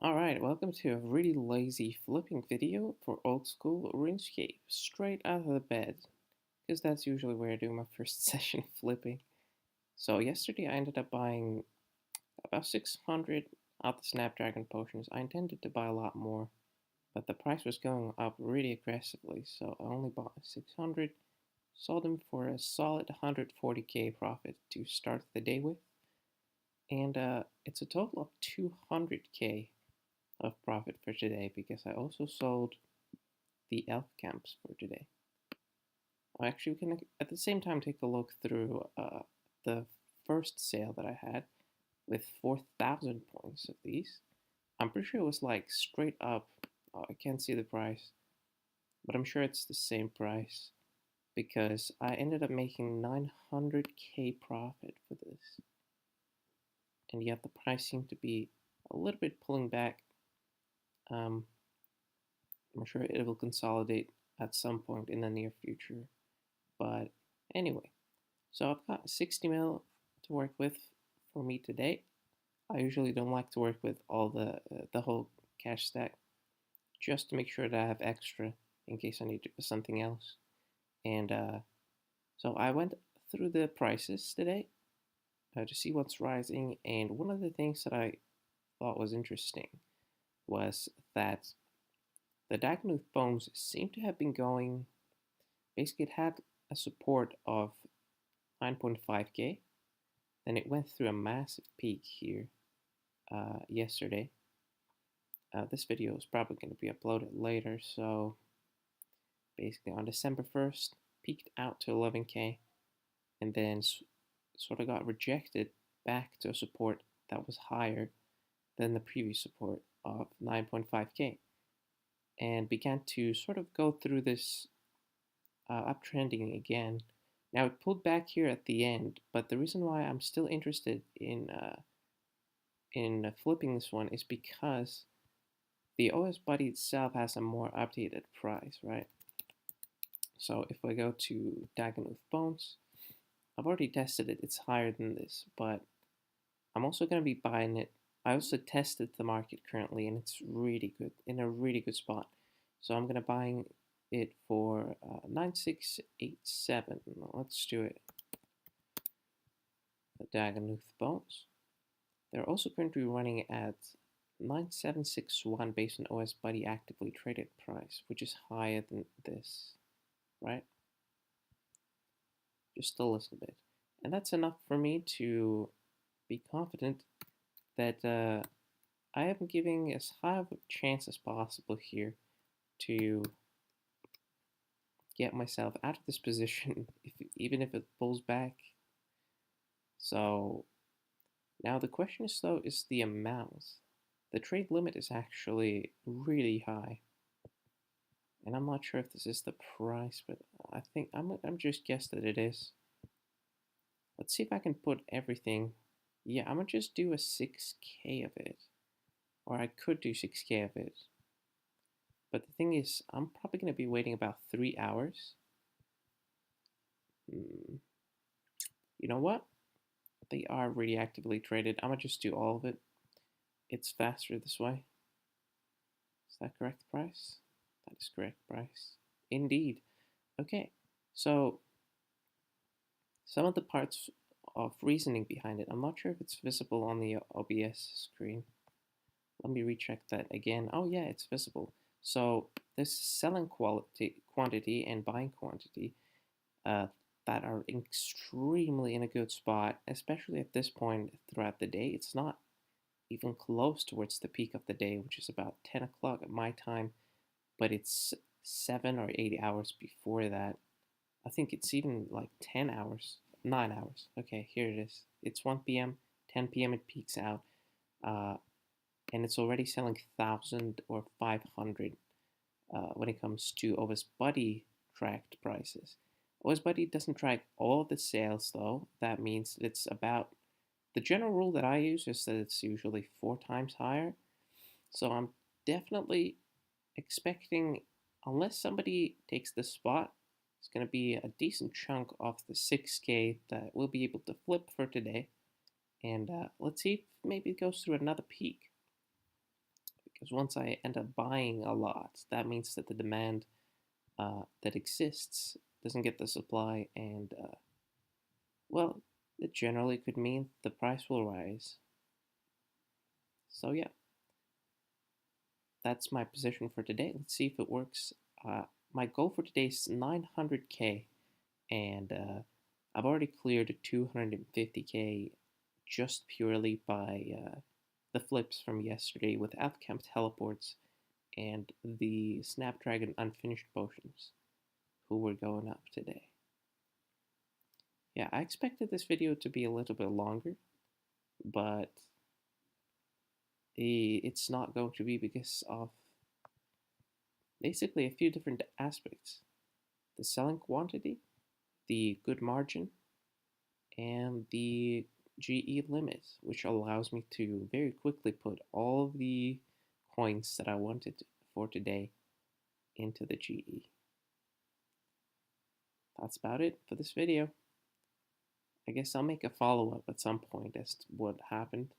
Alright, welcome to a really lazy flipping video for old school RuneScape, straight out of the bed, because that's usually where I do my first session of flipping. So yesterday I ended up buying about 600 out the Snapdragon potions. I intended to buy a lot more, but the price was going up really aggressively, so I only bought 600, sold them for a solid 140k profit to start the day with, and it's a total of 200k of profit for today because I also sold the elf camps for today. Actually, we can at the same time take a look through the first sale that I had with 4,000 points of these. I'm pretty sure it was like straight up. I can't see the price, but I'm sure it's the same price because I ended up making 900k profit for this. And yet the price seemed to be a little bit pulling back. I'm sure it will consolidate at some point in the near future. But anyway, so I've got 60 mil to work with for me today. I usually don't like to work with all the whole cash stack, just to make sure that I have extra in case I need something else. And so I went through the prices today to see what's rising. And one of the things that I thought was interesting was that the Daganooth bones seem to have been going. Basically, it had a support of 9.5k. Then it went through a massive peak here yesterday. This video is probably going to be uploaded later, so basically on December 1st, peaked out to 11k, and then sort of got rejected back to a support that was higher than the previous support of 9.5k, and began to sort of go through this uptrending again. Now it pulled back here at the end, but the reason why I'm still interested in flipping this one is because the OS Buddy itself has a more updated price, right? So if I go to Daganooth Bones, I've already tested it. It's higher than this, but I'm also going to be buying it. I also tested the market currently, and it's really good, in a really good spot. So I'm going to buying it for 9687. Let's do it. The Daganooth Bones. They're also currently running at 9761 based on OS Buddy actively traded price, which is higher than this, right? Just a little bit. And that's enough for me to be confident that I am giving as high of a chance as possible here to get myself out of this position, even if it pulls back. So now the question is though, is the amount. The trade limit is actually really high. And I'm not sure if this is the price, but I think I'm just guess that it is. Let's see if I can put everything. Yeah, I'm gonna just do a 6k of it. Or I could do 6k of it. But the thing is, I'm probably gonna be waiting about 3 hours. You know what? They are really actively traded. I'm gonna just do all of it. It's faster this way. Is that correct price? That is correct price. Indeed. Okay, so some of the parts of reasoning behind it. I'm not sure if it's visible on the OBS screen. Let me recheck that again. Oh yeah, it's visible. So this selling quantity and buying quantity that are extremely in a good spot, especially at this point throughout the day. It's not even close towards the peak of the day, which is about 10 o'clock at my time, but it's 7 or 8 hours before that. I think it's even like 10 hours, 9 hours. Okay, here it is. It's 1 p.m., 10 p.m. it peaks out, and it's already selling 1,000 or 500 when it comes to OS Buddy tracked prices. OS Buddy doesn't track all the sales though. That means it's about, the general rule that I use is that it's usually 4 times higher. So I'm definitely expecting, unless somebody takes the spot, it's going to be a decent chunk of the 6k that we'll be able to flip for today. And let's see if maybe it goes through another peak. Because once I end up buying a lot, that means that the demand that exists doesn't get the supply, and well, it generally could mean the price will rise. So yeah, that's my position for today. Let's see if it works. Uh, my goal for today is 900K, and I've already cleared 250K just purely by the flips from yesterday with Camp teleports and the Snapdragon unfinished potions, who were going up today. Yeah, I expected this video to be a little bit longer, but it's not going to be because of basically a few different aspects: the selling quantity, the good margin, and the GE limit, which allows me to very quickly put all of the coins that I wanted for today into the GE. That's about it for this video. I guess I'll make a follow-up at some point as to what happened.